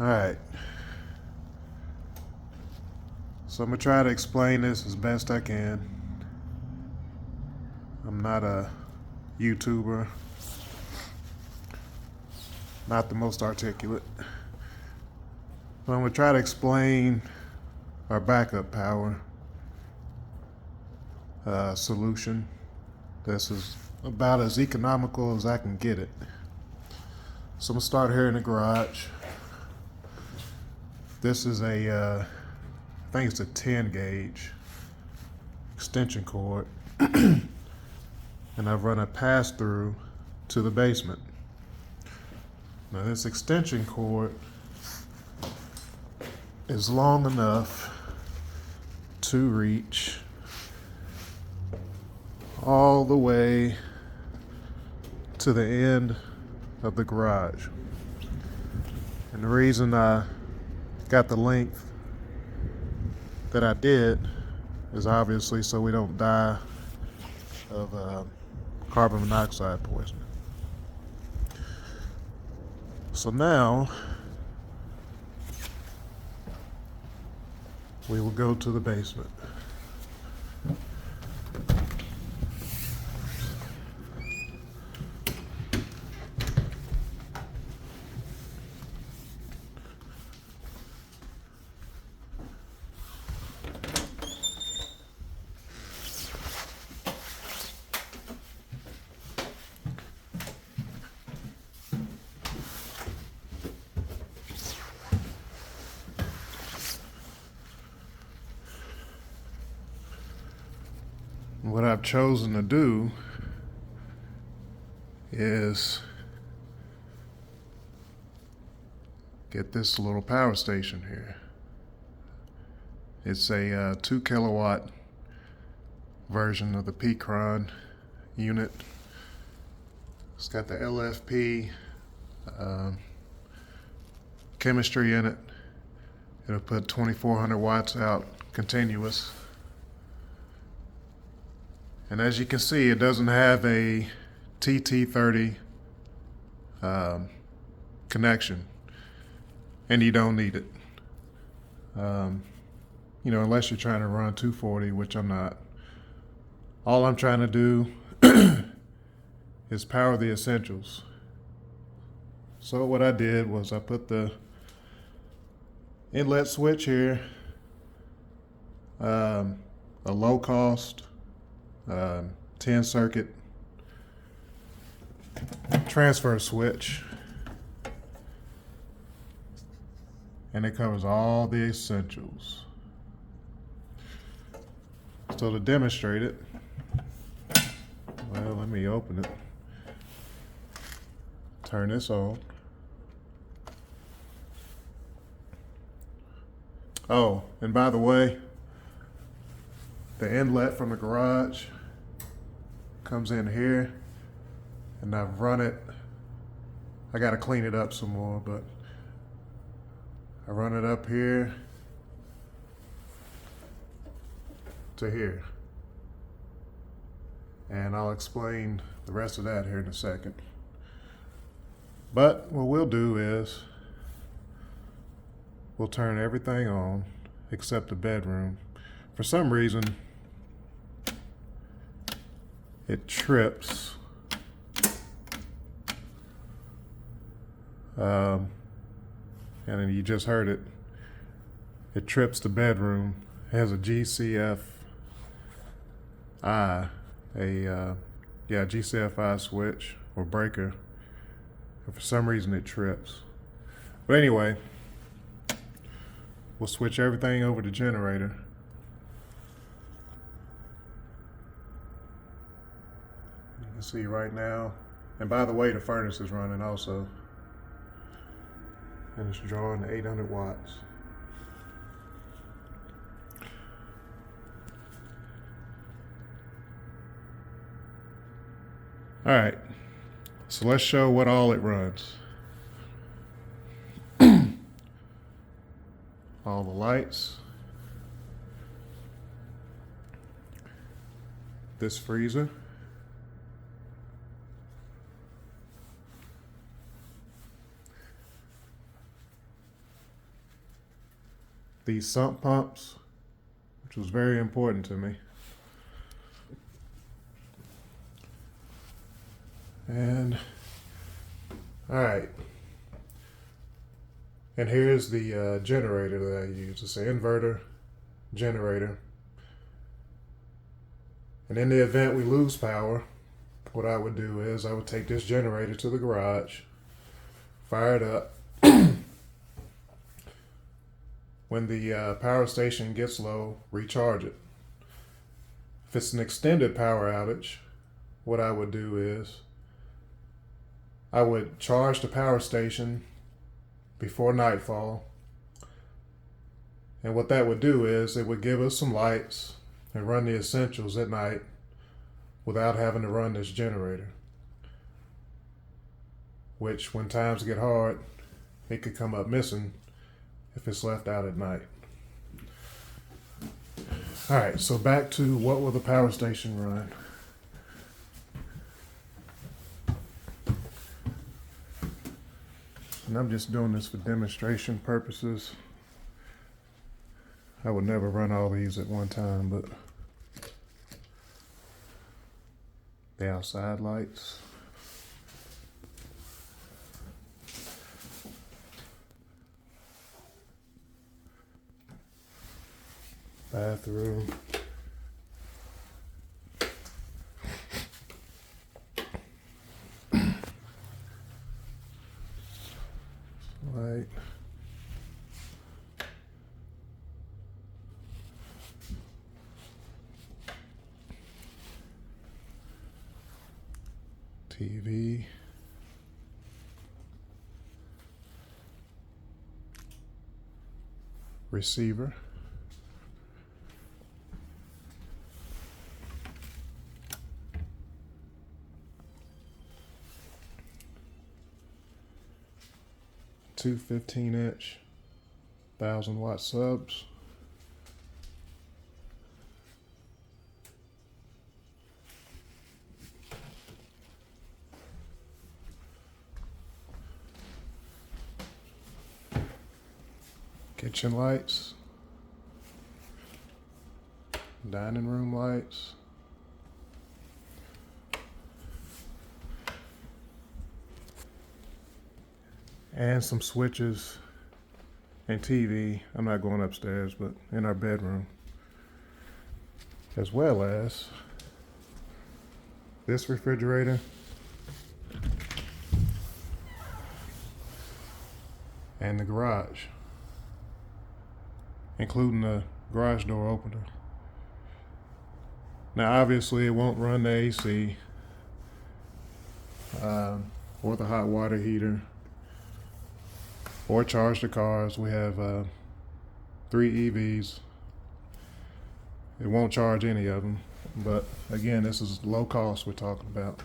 Alright, so I'm going to try to explain this as best I can. I'm not a YouTuber, not the most articulate. But I'm going to try to explain our backup power solution. This is about as economical as I can get it. So I'm going to start here in the garage. This is I think it's a 10 gauge extension cord. And I've run a pass through to the basement. Now this extension cord is long enough to reach all the way to the end of the garage. And the reason I got the length that I did is obviously so we don't die of carbon monoxide poisoning. So now we will go to the basement. What I've chosen to do is get this little power station here. It's a 2 kilowatt version of the pecron unit. It's got the LFP chemistry in it. It'll put 2400 watts out continuous. And as you can see, it doesn't have a TT30 connection, and you don't need it. Unless you're trying to run 240, which I'm not. All I'm trying to do is power the essentials. So what I did was I put the inlet switch here, a low cost 10 circuit transfer switch, and it covers all the essentials. So to demonstrate it, well, let me open it, turn this on. Oh, and by the way, the inlet from the garage comes in here, and I've run it. I gotta clean it up some more, but I run it up here to here. And I'll explain the rest of that here in a second. But what we'll do is we'll turn everything on except the bedroom. For some reason, it trips. And then you just heard it. It trips the bedroom. It has a GCFI, GCFI switch or breaker. And for some reason it trips. But anyway, we'll switch everything over to generator. You can see right now. And by the way, the furnace is running also. And it's drawing 800 watts. All right, so let's show what all it runs. All the lights. This freezer. these sump pumps, which was very important to me. And all right, and here's the generator that I use. It's an inverter generator. And in the event we lose power, what I would do is I would take this generator to the garage, fire it up. When the power station gets low, recharge it. If it's an extended power outage, what I would do is I would charge the power station before nightfall. And what that would do is it would give us some lights and run the essentials at night without having to run this generator. Which, when times get hard, it could come up missing if it's left out at night. All right, so back to what will the power station run? And I'm just doing this for demonstration purposes. I would never run all these at one time, but the outside lights. Bathroom. Light. TV. Receiver. Two 15-inch 1,000-watt subs. Kitchen lights. Dining room lights. And some switches and TV. I'm not going upstairs, but in our bedroom. As well as this refrigerator and the garage, including the garage door opener. Now, obviously, it won't run the AC or the hot water heater or charge the cars. We have 3 EVs. It won't charge any of them. But again, this is low cost we're talking about.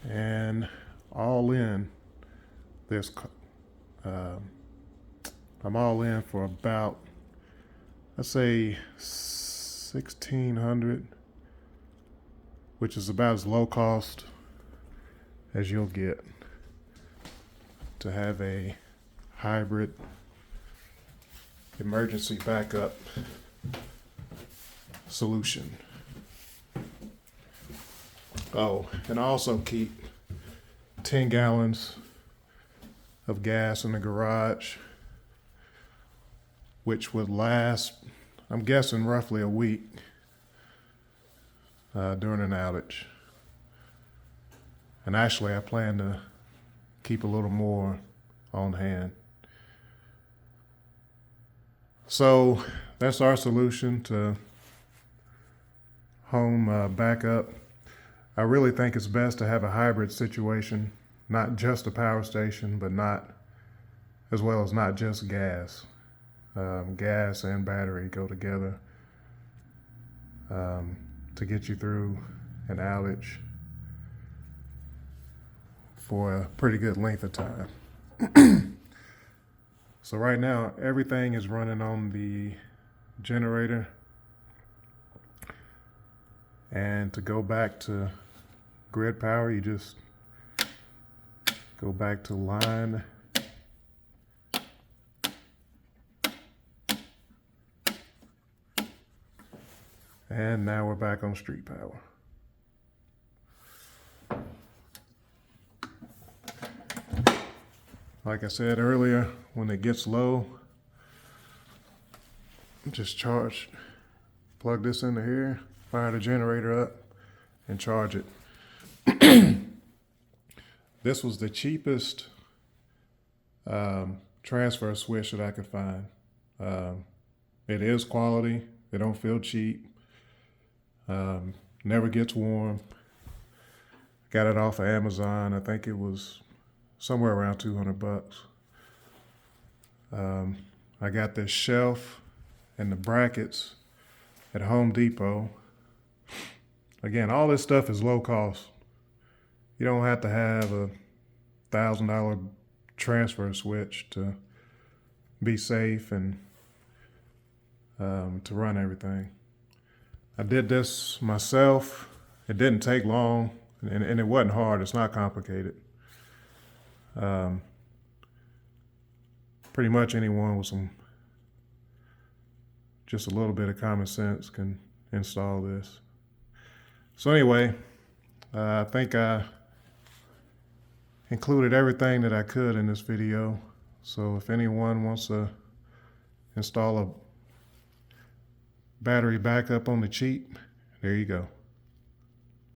And all in, this I'm all in for about, let's say, $1,600, which is about as low cost as you'll get to have a hybrid emergency backup solution. Oh, and I also keep 10 gallons of gas in the garage, which would last, I'm guessing, roughly a week during an outage. And actually, I plan to keep a little more on hand. So that's our solution to home backup. I really think it's best to have a hybrid situation, not just a power station, but not just gas. Gas and battery go together to get you through an outage for a pretty good length of time. So right now, everything is running on the generator. And to go back to grid power, you just Go back to line. And now we're back on street power. Like I said earlier, when it gets low, just plug this into here, fire the generator up, and charge it. This was the cheapest transfer switch that I could find. It is quality. It don't feel cheap. Never gets warm. Got it off of Amazon. I think it was somewhere around 200 bucks. I got this shelf and the brackets at Home Depot. Again, all this stuff is low cost. You don't have to have a $1,000 transfer switch to be safe and to run everything. I did this myself. It didn't take long, and it wasn't hard. It's not complicated. Pretty much anyone with just a little bit of common sense can install this. So anyway, I think I included everything that I could in this video. So if anyone wants to install a battery backup on the cheap, there you go.